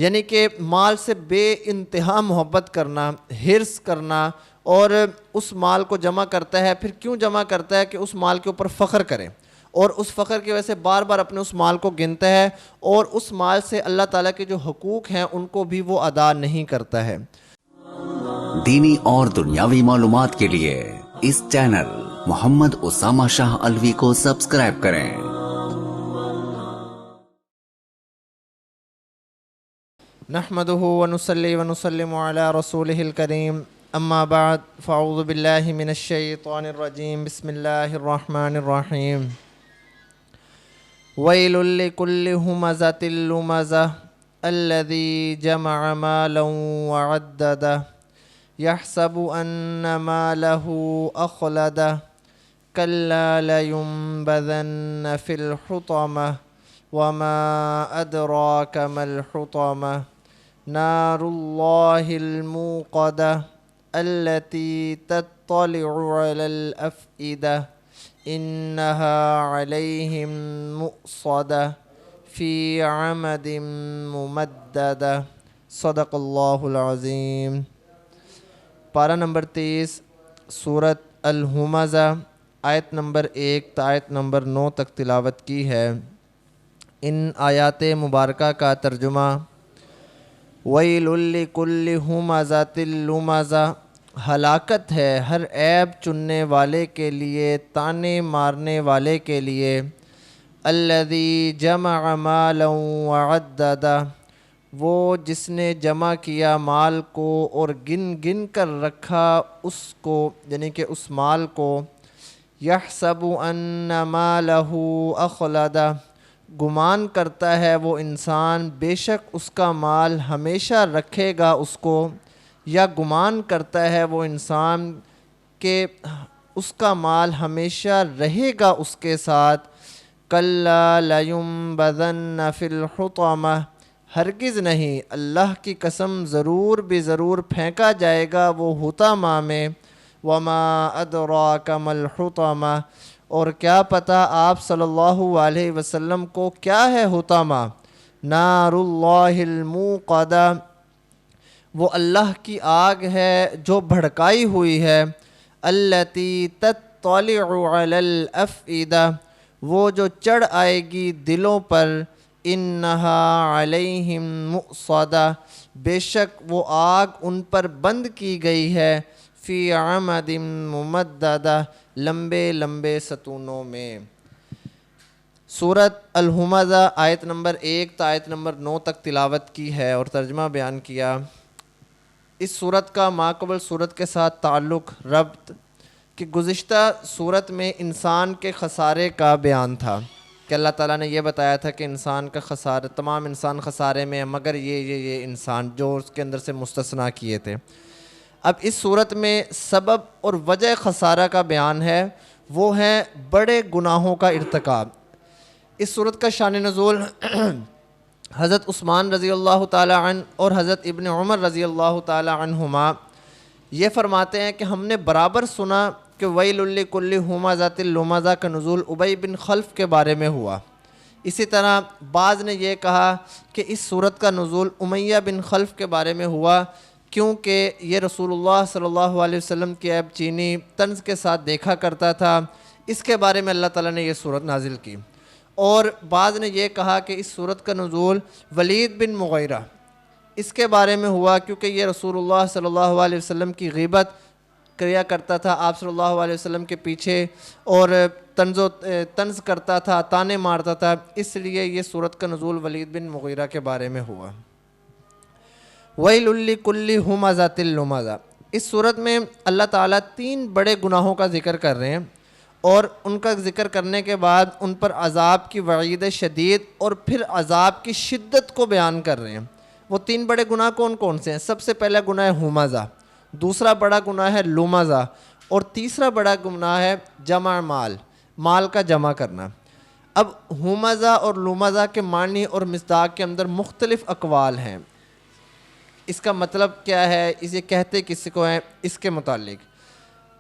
یعنی کہ مال سے بے انتہا محبت کرنا، حرص کرنا، اور اس مال کو جمع کرتا ہے. پھر کیوں جمع کرتا ہے؟ کہ اس مال کے اوپر فخر کرے، اور اس فخر کی وجہ سے بار بار اپنے اس مال کو گنتا ہے، اور اس مال سے اللہ تعالیٰ کے جو حقوق ہیں ان کو بھی وہ ادا نہیں کرتا ہے. دینی اور دنیاوی معلومات کے لیے اس چینل محمد اسامہ شاہ الوی کو سبسکرائب کریں. نحمده ونصلي ونسلم على رسوله الكريم، اما بعد فاعوذ بالله من الشيطان الرجيم. بسم الله الرحمن الرحيم. ويل لكل همزة لمزة الذي جمع مالا وعدده يحسب أن ماله أخلده كلا لينبذن في الحطمة وما أدراك ما الحطمة نار الله الموقدة التي تطلع على الأفئدة إنها عليهم مؤصدة في عمد ممددة. صدق اللہ العظیم. پارہ نمبر 23 سورت الہمزہ، آیت نمبر 1 تا آیت نمبر 9 تک تلاوت کی ہے. ان آیات مبارکہ کا ترجمہ: ویل لکل ہمزۃ لمزہ، ہلاکت ہے ہر عیب چننے والے کے لیے، تانے مارنے والے کے لیے. الذی جمع مالا وعددہ، وہ جس نے جمع کیا مال کو اور گن گن کر رکھا اس کو، یعنی کہ اس مال کو. یحسب ان مالہ اخلدہ، گمان کرتا ہے وہ انسان بے شک اس کا مال ہمیشہ رکھے گا اس کو، یا گمان کرتا ہے وہ انسان کہ اس کا مال ہمیشہ رہے گا اس کے ساتھ. کلا لینبذن فی الحطمہ، ہرگز نہیں، اللہ کی قسم ضرور بے ضرور پھینکا جائے گا وہ حطمہ میں. وما ادراک ما الحطمہ، اور کیا پتہ آپ صلی اللہ علیہ وسلم کو کیا ہے حطمہ. نار اللہ الموقدہ، وہ اللہ کی آگ ہے جو بھڑکائی ہوئی ہے. التی تطلع علی الافئدہ، وہ جو چڑھ آئے گی دلوں پر. انہا علیہم مؤصدہ، بے شک وہ آگ ان پر بند کی گئی ہے. فی عمد ممددہ، لمبے لمبے ستونوں میں. سورت الہمزہ آیت نمبر 1 تا آیت نمبر 9 تک تلاوت کی ہے اور ترجمہ بیان کیا. اس سورت کا ماقبل سورت کے ساتھ تعلق، ربط، کہ گزشتہ سورت میں انسان کے خسارے کا بیان تھا کہ اللہ تعالیٰ نے یہ بتایا تھا کہ انسان کا خسارہ، تمام انسان خسارے میں ہیں مگر یہ انسان جو اس کے اندر سے مستثنیٰ کیے تھے. اب اس صورت میں سبب اور وجہ خسارہ کا بیان ہے، وہ ہیں بڑے گناہوں کا ارتکاب. اس صورت کا شان نزول حضرت عثمان رضی اللہ تعالی عنہ اور حضرت ابن عمر رضی اللہ تعالی عنہما یہ فرماتے ہیں کہ ہم نے برابر سنا کہ ویل لکل ہمزۃ لمزہ کا نزول ابی بن خلف کے بارے میں ہوا. اسی طرح بعض نے یہ کہا کہ اس صورت کا نزول امیہ بن خلف کے بارے میں ہوا، کیونکہ یہ رسول اللہ صلی اللہ علیہ وسلم کی عیب چینی طنز کے ساتھ دیکھا کرتا تھا. اس کے بارے میں اللہ تعالیٰ نے یہ صورت نازل کی. اور بعض نے یہ کہا کہ اس صورت کا نزول ولید بن مغیرہ اس کے بارے میں ہوا، کیونکہ یہ رسول اللہ صلی اللہ علیہ وسلم کی غیبت کیا کرتا تھا آپ صلی اللہ علیہ وسلم کے پیچھے، اور طنز کرتا تھا، تانے مارتا تھا، اس لیے یہ صورت کا نزول ولید بن مغیرہ کے بارے میں ہوا. ویل لکل ہمزۃ لمزہ، اس صورت میں اللہ تعالیٰ 3 بڑے گناہوں کا ذکر کر رہے ہیں، اور ان کا ذکر کرنے کے بعد ان پر عذاب کی وعید شدید اور پھر عذاب کی شدت کو بیان کر رہے ہیں. وہ 3 بڑے گناہ کون کون سے ہیں؟ سب سے پہلا گناہ ہے ہمزہ، دوسرا بڑا گناہ ہے لمزہ، اور تیسرا بڑا گناہ ہے جمع مال کا جمع کرنا. اب ہمزہ اور لمزہ کے معنی اور مصداق کے اندر مختلف اقوال ہیں. اس کا مطلب کیا ہے، اسے کہتے کس کو ہیں، اس کے متعلق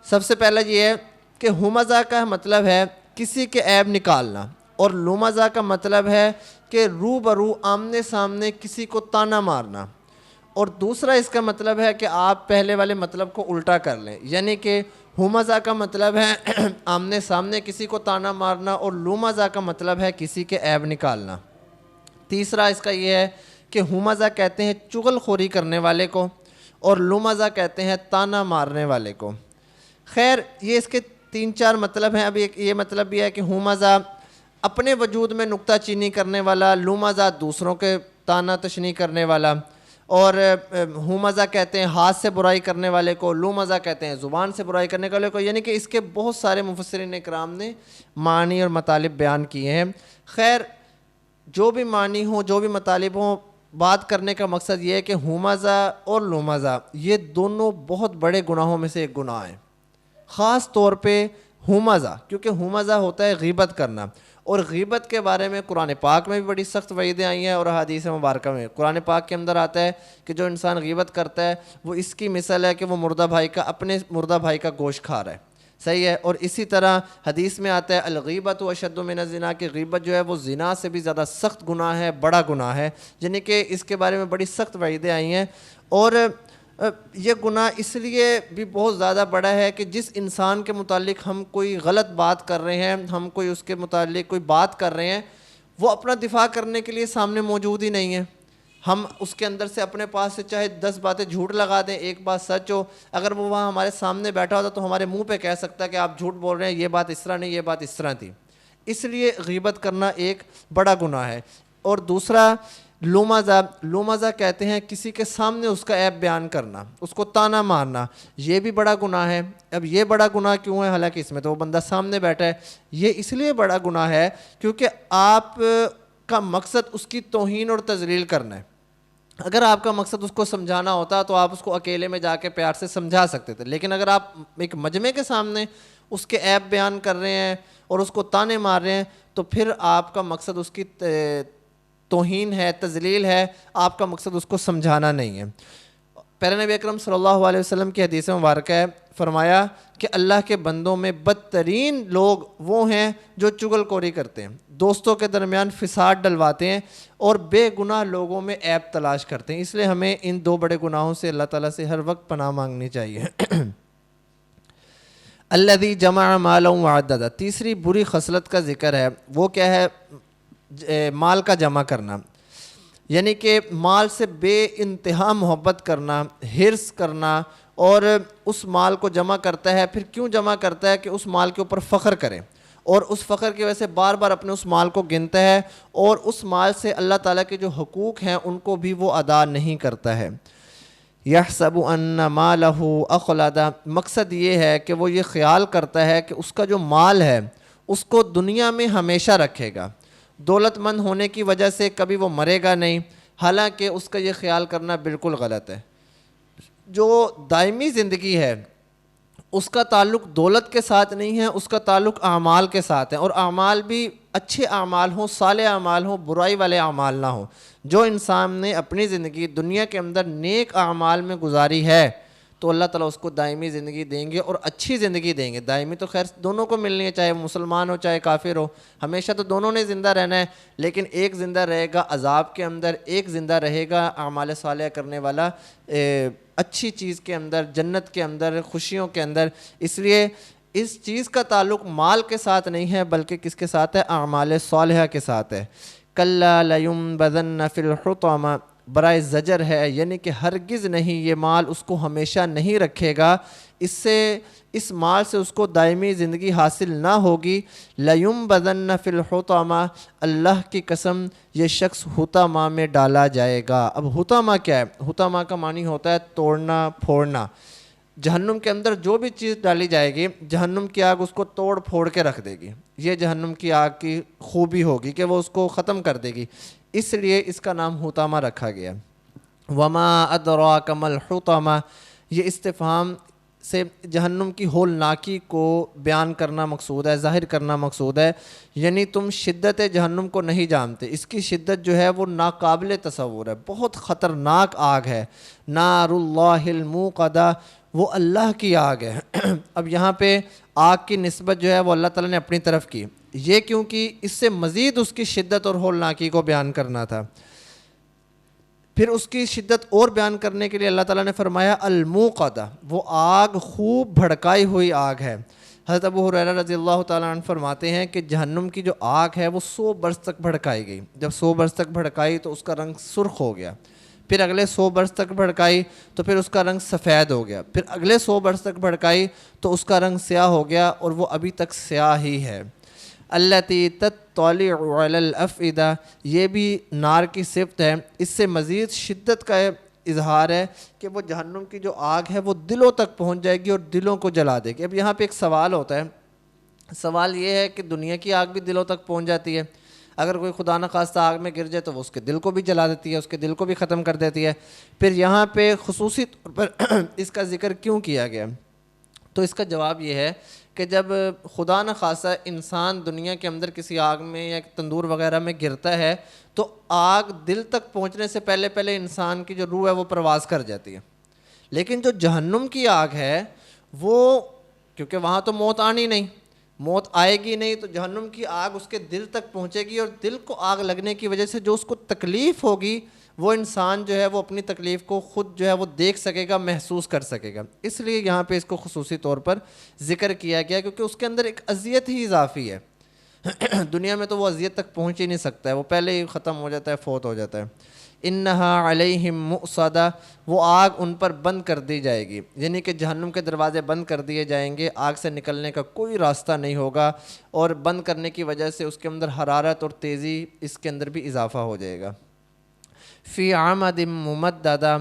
سب سے پہلا یہ ہے کہ ہمزہ کا مطلب ہے کسی کے عیب نکالنا، اور لمزہ کا مطلب ہے کہ روبرو آمنے سامنے کسی کو طعنہ مارنا، اور دوسرا اس کا مطلب ہے کہ آپ پہلے والے مطلب کو الٹا کر لیں، یعنی کہ ہمزہ کا مطلب ہے آمنے سامنے کسی کو طعنہ مارنا، اور لمزہ کا مطلب ہے کسی کے عیب نکالنا۔ تیسرا اس کا یہ ہے کہ ہمزہ کہتے ہیں چغل خوری کرنے والے کو، اور لمزہ کہتے ہیں طعنہ مارنے والے کو۔ خیر یہ اس کے 3-4 مطلب ہیں۔ اب ایک یہ مطلب بھی ہے کہ ہمزہ اپنے وجود میں نکتہ چینی کرنے والا، لمزہ دوسروں کے طعنہ تشنیع کرنے والا، اور ہمزہ کہتے ہیں ہاتھ سے برائی کرنے والے کو، لمزہ کہتے ہیں زبان سے برائی کرنے والے کو، یعنی کہ اس کے بہت سارے مفسرین اکرام نے معنی اور مطالب بیان کیے ہیں۔ خیر جو بھی معنی ہوں، جو بھی مطالب ہوں، بات کرنے کا مقصد یہ ہے کہ ہمزہ اور لمزہ یہ دونوں بہت بڑے گناہوں میں سے ایک گناہ ہے، خاص طور پہ ہمزہ، کیونکہ ہمزہ ہوتا ہے غیبت کرنا، اور غیبت کے بارے میں قرآن پاک میں بھی بڑی سخت وعیدیں آئی ہیں، اور حدیث مبارکہ میں قرآن پاک کے اندر آتا ہے کہ جو انسان غیبت کرتا ہے وہ اس کی مثال ہے کہ وہ اپنے مردہ بھائی کا گوشت کھا رہا ہے، صحیح ہے۔ اور اسی طرح حدیث میں آتا ہے الغیبت اشد من الزنا، کہ غیبت جو ہے وہ زنا سے بھی زیادہ سخت گناہ ہے، بڑا گناہ ہے، یعنی کہ اس کے بارے میں بڑی سخت وعیدیں آئی ہیں۔ اور یہ گناہ اس لیے بھی بہت زیادہ بڑا ہے کہ جس انسان کے متعلق ہم کوئی غلط بات کر رہے ہیں، ہم کوئی اس کے متعلق کوئی بات کر رہے ہیں، وہ اپنا دفاع کرنے کے لیے سامنے موجود ہی نہیں ہے۔ ہم اس کے اندر سے اپنے پاس سے چاہے 10 باتیں جھوٹ لگا دیں، ایک بات سچ ہو، اگر وہ وہاں ہمارے سامنے بیٹھا ہوتا تو ہمارے منہ پہ کہہ سکتا ہے کہ آپ جھوٹ بول رہے ہیں، یہ بات اس طرح نہیں، یہ بات اس طرح تھی۔ اس لیے غیبت کرنا ایک بڑا گناہ ہے۔ اور دوسرا لمزہ کہتے ہیں کسی کے سامنے اس کا عیب بیان کرنا، اس کو طعنہ مارنا، یہ بھی بڑا گناہ ہے۔ اب یہ بڑا گناہ کیوں ہے؟ حالانکہ اس میں تو وہ بندہ سامنے بیٹھا ہے۔ یہ اس لیے بڑا گناہ ہے کیونکہ آپ کا مقصد اس کی توہین اور تذلیل کرنا ہے۔ اگر آپ کا مقصد اس کو سمجھانا ہوتا تو آپ اس کو اکیلے میں جا کے پیار سے سمجھا سکتے تھے، لیکن اگر آپ ایک مجمع کے سامنے اس کے عیب بیان کر رہے ہیں اور اس کو طعنے مار رہے ہیں تو پھر آپ کا مقصد اس کی توہین ہے، تذلیل ہے، آپ کا مقصد اس کو سمجھانا نہیں ہے۔ پیارے نبی اکرم صلی اللہ علیہ وسلم کی حدیث مبارکہ ہے، فرمایا کہ اللہ کے بندوں میں بدترین لوگ وہ ہیں جو چغل خوری کرتے ہیں، دوستوں کے درمیان فساد ڈلواتے ہیں اور بے گناہ لوگوں میں عیب تلاش کرتے ہیں۔ اس لیے ہمیں ان 2 بڑے گناہوں سے اللہ تعالیٰ سے ہر وقت پناہ مانگنی چاہیے۔ الذی جمع مالا وعددہ، تیسری بری خصلت کا ذکر ہے، وہ کیا ہے؟ مال کا جمع کرنا، یعنی کہ مال سے بے انتہا محبت کرنا، حرص کرنا، اور اس مال کو جمع کرتا ہے۔ پھر کیوں جمع کرتا ہے؟ کہ اس مال کے اوپر فخر کرے، اور اس فخر کی وجہ سے بار بار اپنے اس مال کو گنتا ہے، اور اس مال سے اللہ تعالیٰ کے جو حقوق ہیں ان کو بھی وہ ادا نہیں کرتا ہے۔ یحسب ان مالہ اخلدہ، مقصد یہ ہے کہ وہ یہ خیال کرتا ہے کہ اس کا جو مال ہے اس کو دنیا میں ہمیشہ رکھے گا، دولت مند ہونے کی وجہ سے کبھی وہ مرے گا نہیں، حالانکہ اس کا یہ خیال کرنا بالکل غلط ہے۔ جو دائمی زندگی ہے اس کا تعلق دولت کے ساتھ نہیں ہے، اس کا تعلق اعمال کے ساتھ ہے، اور اعمال بھی اچھے اعمال ہوں، صالح اعمال ہوں، برائی والے اعمال نہ ہوں۔ جو انسان نے اپنی زندگی دنیا کے اندر نیک اعمال میں گزاری ہے تو اللہ تعالیٰ اس کو دائمی زندگی دیں گے اور اچھی زندگی دیں گے۔ دائمی تو خیر دونوں کو ملنی ہے، چاہے مسلمان ہو چاہے کافر ہو، ہمیشہ تو دونوں نے زندہ رہنا ہے، لیکن ایک زندہ رہے گا عذاب کے اندر، ایک زندہ رہے گا اعمال صالحہ کرنے والا اچھی چیز کے اندر، جنت کے اندر، خوشیوں کے اندر۔ اس لیے اس چیز کا تعلق مال کے ساتھ نہیں ہے بلکہ کس کے ساتھ ہے؟ اعمال صالحہ کے ساتھ ہے۔ کلا لینبذن فی الحطمہ، برائے زجر ہے، یعنی کہ ہرگز نہیں، یہ مال اس کو ہمیشہ نہیں رکھے گا، اس مال سے اس کو دائمی زندگی حاصل نہ ہوگی۔ لینبذن فی الحطمہ، اللہ کی قسم یہ شخص حطمہ میں ڈالا جائے گا۔ اب حطمہ کیا ہے؟ حطمہ کا معنی ہوتا ہے توڑنا پھوڑنا۔ جہنم کے اندر جو بھی چیز ڈالی جائے گی، جہنم کی آگ اس کو توڑ پھوڑ کے رکھ دے گی۔ یہ جہنم کی آگ کی خوبی ہوگی کہ وہ اس کو ختم کر دے گی، اس لیے اس کا نام حطمہ رکھا گیا۔ وما ادراک ما الحطمہ، یہ استفہام سے جہنم کی ہولناکی کو بیان کرنا مقصود ہے، ظاہر کرنا مقصود ہے، یعنی تم شدت جہنم کو نہیں جانتے، اس کی شدت جو ہے وہ ناقابل تصور ہے، بہت خطرناک آگ ہے۔ نار اللہ الموقدہ، وہ اللہ کی آگ ہے۔ اب یہاں پہ آگ کی نسبت جو ہے وہ اللہ تعالیٰ نے اپنی طرف کی، یہ کیونکہ اس سے مزید اس کی شدت اور ہولناکی کو بیان کرنا تھا۔ پھر اس کی شدت اور بیان کرنے کے لیے اللہ تعالیٰ نے فرمایا الموقدہ، وہ آگ خوب بھڑکائی ہوئی آگ ہے۔ حضرت ابو ہریرہ رضی اللہ تعالیٰ عنہ فرماتے ہیں کہ جہنم کی جو آگ ہے وہ 100 برس تک بھڑکائی گئی۔ جب 100 برس تک بھڑکائی تو اس کا رنگ سرخ ہو گیا، پھر اگلے 100 برس تک بھڑکائی تو پھر اس کا رنگ سفید ہو گیا، پھر اگلے 100 برس تک بھڑکائی تو اس کا رنگ سیاہ ہو گیا، اور وہ ابھی تک سیاہ ہی ہے۔ التی تطلع علی الافئدہ، یہ بھی نار کی صفت ہے۔ اس سے مزید شدت کا اظہار ہے کہ وہ جہنم کی جو آگ ہے وہ دلوں تک پہنچ جائے گی اور دلوں کو جلا دے گی۔ اب یہاں پہ ایک سوال ہوتا ہے، سوال یہ ہے کہ دنیا کی آگ بھی دلوں تک پہنچ جاتی ہے، اگر کوئی خدا نخواستہ آگ میں گر جائے تو وہ اس کے دل کو بھی جلا دیتی ہے، اس کے دل کو بھی ختم کر دیتی ہے۔ پھر یہاں پہ خصوصی طور پر اس کا ذکر کیوں کیا گیا؟ تو اس کا جواب یہ ہے کہ جب خدا نخواستہ انسان دنیا کے اندر کسی آگ میں یا تندور وغیرہ میں گرتا ہے تو آگ دل تک پہنچنے سے پہلے انسان کی جو روح ہے وہ پرواز کر جاتی ہے۔ لیکن جو جہنم کی آگ ہے وہ، کیونکہ وہاں تو موت آنی نہیں، موت آئے گی نہیں، تو جہنم کی آگ اس کے دل تک پہنچے گی، اور دل کو آگ لگنے کی وجہ سے جو اس کو تکلیف ہوگی وہ انسان جو ہے وہ اپنی تکلیف کو خود جو ہے وہ دیکھ سکے گا، محسوس کر سکے گا۔ اس لیے یہاں پہ اس کو خصوصی طور پر ذکر کیا گیا، کیونکہ اس کے اندر ایک اذیت ہی اضافی ہے۔ دنیا میں تو وہ اذیت تک پہنچ ہی نہیں سکتا ہے، وہ پہلے ہی ختم ہو جاتا ہے، فوت ہو جاتا ہے۔ انہا علیہم مؤصدہ، وہ آگ ان پر بند کر دی جائے گی، یعنی کہ جہنم کے دروازے بند کر دیے جائیں گے، آگ سے نکلنے کا کوئی راستہ نہیں ہوگا، اور بند کرنے کی وجہ سے اس کے اندر حرارت اور تیزی اس کے اندر بھی اضافہ ہو جائے گا۔ فی عمد ممددہ،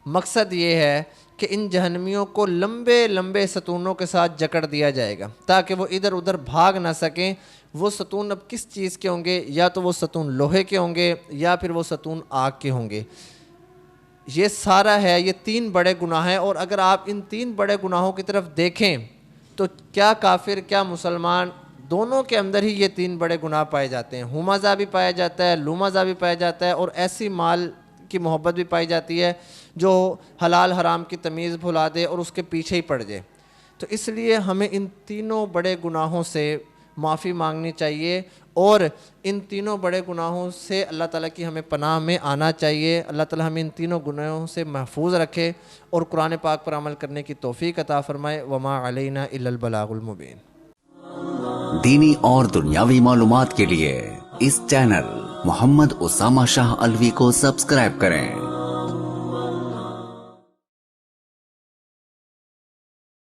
مقصد یہ ہے کہ ان جہنمیوں کو لمبے لمبے ستونوں کے ساتھ جکڑ دیا جائے گا تاکہ وہ ادھر ادھر بھاگ نہ سکیں۔ وہ ستون اب کس چیز کے ہوں گے؟ یا تو وہ ستون لوہے کے ہوں گے یا پھر وہ ستون آگ کے ہوں گے۔ یہ سارا ہے، یہ 3 بڑے گناہ ہیں، اور اگر آپ ان 3 بڑے گناہوں کی طرف دیکھیں تو کیا کافر کیا مسلمان، دونوں کے اندر ہی یہ 3 بڑے گناہ پائے جاتے ہیں۔ ہمزہ بھی پایا جاتا ہے، لومزہ بھی پایا جاتا ہے، اور ایسی مال کی محبت بھی پائی جاتی ہے جو حلال حرام کی تمیز بھلا دے اور اس کے پیچھے ہی پڑ جائے۔ تو اس لیے ہمیں ان تینوں بڑے گناہوں سے معافی مانگنی چاہیے، اور ان تینوں بڑے گناہوں سے اللہ تعالیٰ کی ہمیں پناہ میں آنا چاہیے۔ اللہ تعالیٰ ہمیں ان تینوں گناہوں سے محفوظ رکھے اور قرآن پاک پر عمل کرنے کی توفیق عطا فرمائے۔ وما علینا الا البلاغ المبین۔ دینی اور دنیاوی معلومات کے لیے اس چینل محمد اسامہ شاہ الوی کو سبسکرائب کریں۔